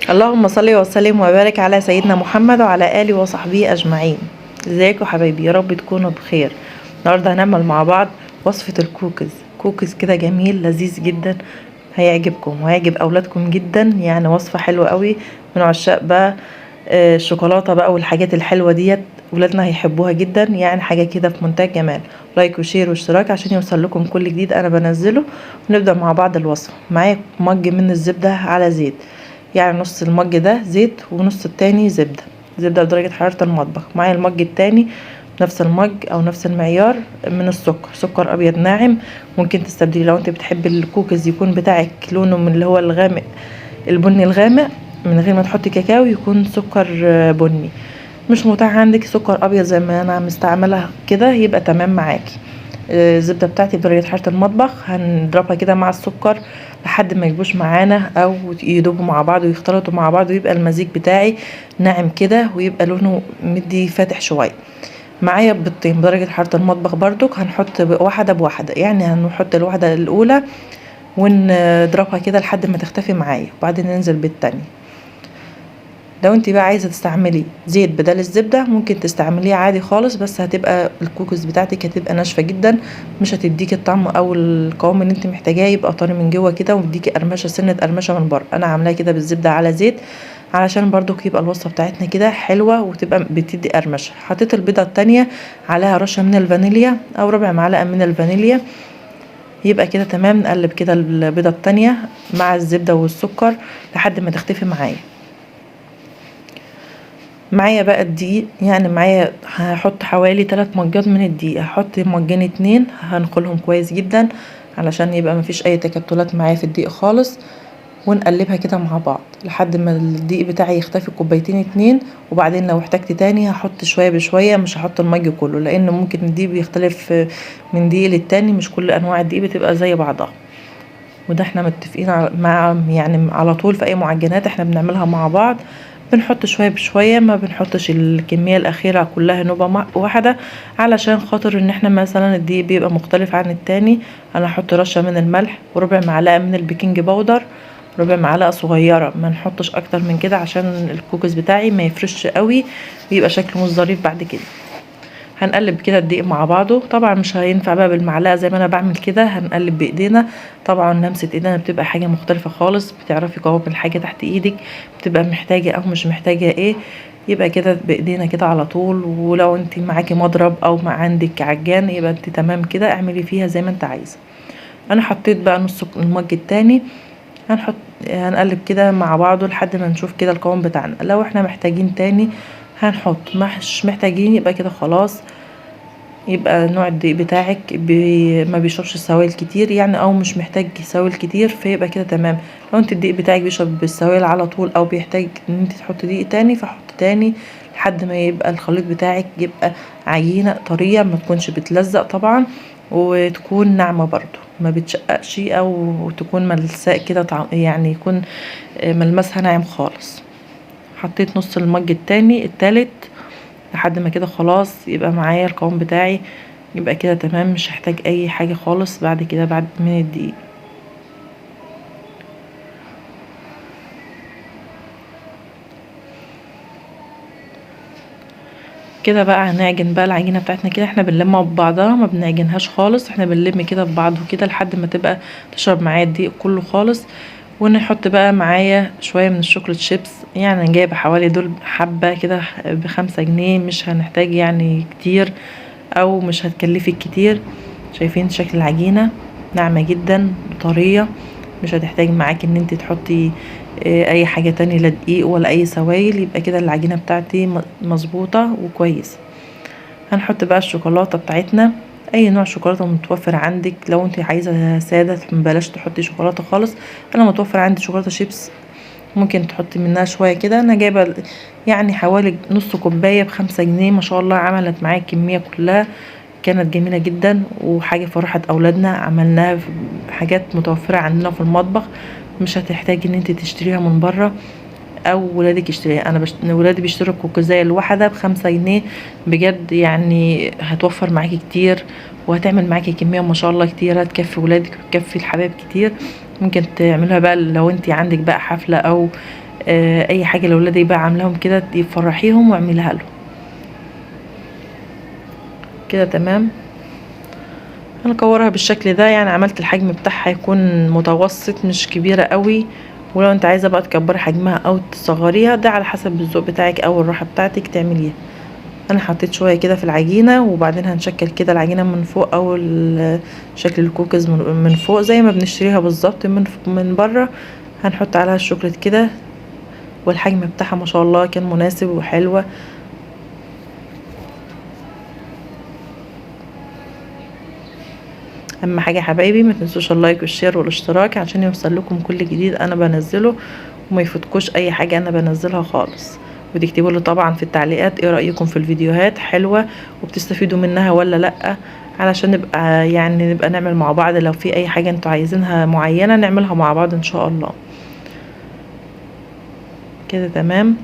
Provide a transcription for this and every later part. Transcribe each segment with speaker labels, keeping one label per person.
Speaker 1: اللهم صل وسلم وبارك على سيدنا محمد وعلى آله وصحبه أجمعين. ازيكم حبايبي؟ يا رب تكونوا بخير. النهارده هنعمل مع بعض وصفة الكوكيز. كوكيز كده جميل لذيذ جدا، هيعجبكم وهيعجب أولادكم جدا. يعني وصفة حلوة قوي من عشاق بقى الشوكولاتة بقى والحاجات الحلوة ديت. ولادنا هيحبوها جدا، يعني حاجة كده في منتهى الجمال. لايك وشير واشتراك عشان يوصل لكم كل جديد أنا بنزله. ونبدأ مع بعض الوصفة. معايا مج من الزبدة على زيت، يعني نص المج ده زيت ونص التاني زبدة بدرجة حرارة المطبخ. معايا المج التاني نفس المج او نفس المعيار من السكر، سكر ابيض ناعم. ممكن تستبدلي لو انت بتحبي الكوكيز يكون بتاعك لونه من اللي هو الغامق، البني الغامق، من غير ما تحطي كاكاو، يكون سكر بني. مش متاح عندك سكر ابيض زي ما انا مستعملها كده، يبقى تمام معاكي. الزبدة بتاعتي بدرجة حرارة المطبخ، هنضربها كده مع السكر لحد ما يجبوش معانا او يدوبوا مع بعض ويختلطوا مع بعض، ويبقى المزيج بتاعي ناعم كده ويبقى لونه مدي فاتح شوية. معايا بيضتين بدرجة حرارة المطبخ برضك، هنحط واحدة بواحدة، يعني هنحط الواحدة الأولى ونضربها كده لحد ما تختفي معايا، وبعدين ننزل بالتانية. لو انت بقى عايزه تستعملي زيت بدل الزبده ممكن تستعمليه عادي خالص، بس هتبقى الكوكيز بتاعتك هتبقى ناشفه جدا، مش هتديكي الطعم او القوام اللي انت محتاجاه، يبقى طري من جوه كده ومديكي قرمشه، سنه قرمشه من بره. انا عاملاها كده بالزبده على زيت علشان برضو يبقى الوصفه بتاعتنا كده حلوه وتبقى بتدي قرمشه. حطيت البيضه التانية عليها رشه من الفانيليا او ربع معلقه من الفانيليا، يبقى كده تمام. نقلب كده البيضه التانية مع الزبده والسكر لحد ما تختفي معايا. معايا بقى الدقيق، يعني معايا هحط حوالي 3 مجات من الدقيق، هحط مجين 2 هنخلهم كويس جدا علشان يبقى مفيش اي تكتلات معايا في الدقيق خالص. ونقلبها كده مع بعض لحد ما الدقيق بتاعي يختفي كوبايتين 2. وبعدين لو احتجت تاني هحط شوية بشوية، مش هحط المج كله، لان ممكن الدقيق بيختلف من دقيق للتاني، مش كل انواع الدقيق بتبقى زي بعضها. وده احنا متفقين مع يعني على طول في اي معجنات احنا بنعملها مع بعض، بنحط شوية بشوية، ما بنحطش الكمية الأخيرة كلها نوبة واحدة، علشان خاطر ان احنا مثلا الدقيق بيبقى مختلف عن التاني. انا هحط رشة من الملح وربع معلقة من البيكنج باودر، ربع معلقة صغيرة، ما نحطش اكتر من كده عشان الكوكيز بتاعي ما يفرش قوي ويبقى شكله مش ظريف بعد كده. هنقلب كده الدقيق مع بعضه. طبعا مش هينفع بقى بالمعلقه زي ما انا بعمل كده، هنقلب بايدينا. طبعا لمسه ايدينا بتبقى حاجه مختلفه خالص، بتعرفي قوام الحاجه تحت ايدك بتبقى محتاجه او مش محتاجه ايه. يبقى كده بايدينا كده على طول. ولو انت معاكي مضرب او ما عندك عجان يبقى انت تمام كده، اعملي فيها زي ما انت عايزه. انا حطيت بقى نص المج التاني، هنقلب كده مع بعضه لحد ما نشوف كده القوام بتاعنا. لو احنا محتاجين تاني هنحط، مش محتاجين يبقى كده خلاص. يبقى نوع الدقيق بتاعك ما بيشربش سوائل كتير يعني، او مش محتاج سوائل كتير، فيبقى كده تمام. لو انت الدقيق بتاعك بيشرب بالسوائل على طول او بيحتاج ان انت تحطي دقيق تاني فحط تاني لحد ما يبقى الخليط بتاعك يبقى عجينة طرية، ما تكونش بتلزق طبعا، وتكون ناعمة برضو ما بتشققش، او تكون ملساء كده يعني يكون ملمسها ناعم خالص. حطيت نص المج التاني التالت لحد ما كده خلاص يبقى معايا القوام بتاعي، يبقى كده تمام، مش هحتاج اي حاجة خالص بعد كده بعد من الدقيق. كده بقى هنعجن بقى العجينة بتاعتنا كده، احنا بنلمها ببعضها ما بنعجنهاش خالص، احنا بنلم كده ببعضه كده لحد ما تبقى تشرب معايا الدقيق كله خالص. ونحط بقى معايا شوية من الشوكولات شيبس، يعني انا جايبة حوالي دول حبة كده ب5 جنيه، مش هنحتاج يعني كتير او مش هتكلفك كتير. شايفين شكل العجينة ناعمة جدا طرية، مش هتحتاج معاكي ان انت تحطي اي حاجة تانية، لا دقيق ولا اي سوائل. يبقى كده العجينة بتاعتي مظبوطة وكويسة. هنحط بقى الشوكولاتة بتاعتنا، اي نوع شوكولاتة متوفر عندك. لو انت عايزة سادة بلاش تحطي شوكولاتة خالص، انا متوفر عندي شوكولاتة شيبس ممكن تحطي منها شوية كده. انا جايبة يعني حوالي نص كوباية ب5 جنيه، ما شاء الله عملت معايا الكمية كلها، كانت جميلة جدا وحاجة فرحت اولادنا. عملناها حاجات متوفرة عندنا في المطبخ، مش هتحتاجي ان انت تشتريها من بره او ولادك يشتريها. انا ولادي بيشتروا الكوكوزايه الواحده ب5 جنيه، بجد يعني هتوفر معاكي كتير وهتعمل معاكي كميه ما شاء الله كتير، هتكفي ولادك وتكفي الحبايب كتير. ممكن تعملها بقى لو انت عندك بقى حفله او اي حاجه لاولادي بقى عاملاهم كده تفرحيهم واعمليها لهم كده. تمام، هنكورها بالشكل ده. يعني عملت الحجم بتاعها يكون متوسط مش كبيره قوي، ولو انت عايزه بقى تكبري حجمها او تصغريها ده على حسب الذوق بتاعك او الراحه بتاعتك تعمليها. انا حطيت شويه كده في العجينه، وبعدين هنشكل كده العجينه من فوق او شكل الكوكيز من فوق زي ما بنشتريها بالظبط من بره. هنحط عليها الشوكليت كده، والحجم بتاعها ما شاء الله كان مناسب وحلوه. اهم حاجه يا حبايبي ما تنسوش اللايك والشير والاشتراك عشان يوصل لكم كل جديد انا بنزله، وما يفوتكوش اي حاجه انا بنزلها خالص. وتكتبوا لي طبعا في التعليقات ايه رايكم في الفيديوهات، حلوه وبتستفيدوا منها ولا لا، علشان نبقى نبقى نعمل مع بعض. لو في اي حاجه انتوا عايزينها معينه نعملها مع بعض ان شاء الله. كده تمام.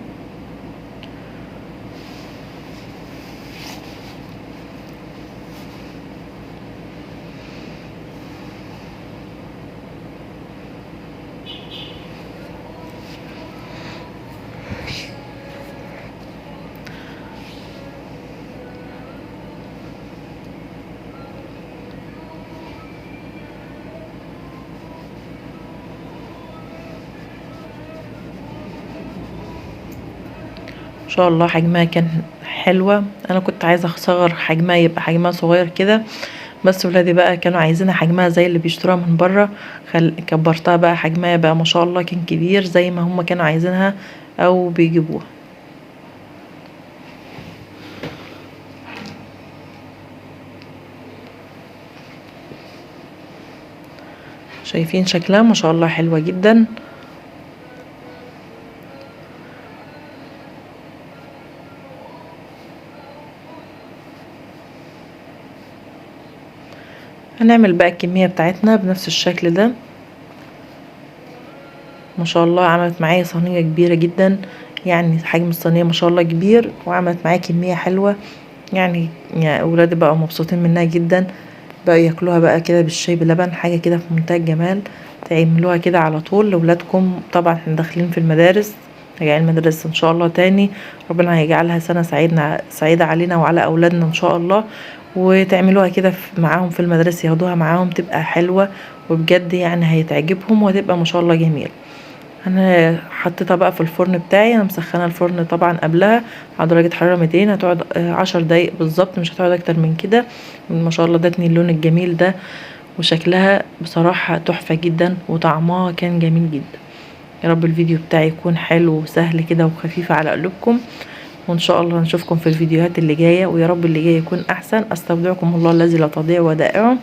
Speaker 1: ان شاء الله حجمها كان حلوة. انا كنت عايزة اصغر حجمها يبقى حجمها صغير كده، بس ولادي بقى كانوا عايزينها حجمها زي اللي بيشتروها من بره. كبرتها بقى حجمها بقى ما شاء الله كان كبير زي ما هم كانوا عايزينها او بيجيبوها. شايفين شكلها ما شاء الله حلوة جدا. هنعمل بقى الكمية بتاعتنا بنفس الشكل ده. ما شاء الله عملت معايا صينية كبيرة جدا، يعني حجم الصينية ما شاء الله كبير، وعملت معايا كمية حلوة. يعني اولادي بقوا مبسوطين منها جدا، بقوا ياكلوها بقى كده بالشاي بلبن، حاجة كده في منتهى الجمال. تعملوها كده على طول لاولادكم. طبعا احنا داخلين في المدارس، راجعين المدارس ان شاء الله تاني. ربنا هيجعلها سنة سعيدة علينا وعلى اولادنا ان شاء الله. وتعملوها كده معاهم في المدرسة، ياخدوها معاهم تبقى حلوة، وبجد يعني هيتعجبهم وهتبقى ما شاء الله جميل. انا حطيتها بقى في الفرن بتاعي. انا مسخنه الفرن طبعا قبلها على درجه حراره 200. هتقعد 10 دقايق بالظبط، مش هتقعد اكتر من كده. ما شاء الله ادتني اللون الجميل ده، وشكلها بصراحه تحفه جدا، وطعمها كان جميل جدا. يا رب الفيديو بتاعي يكون حلو وسهل كده وخفيف على قلوبكم، وان شاء الله نشوفكم في الفيديوهات اللي جايه، ويا رب اللي جاي يكون احسن. استودعكم الله الذي لا تضيع ودائعه.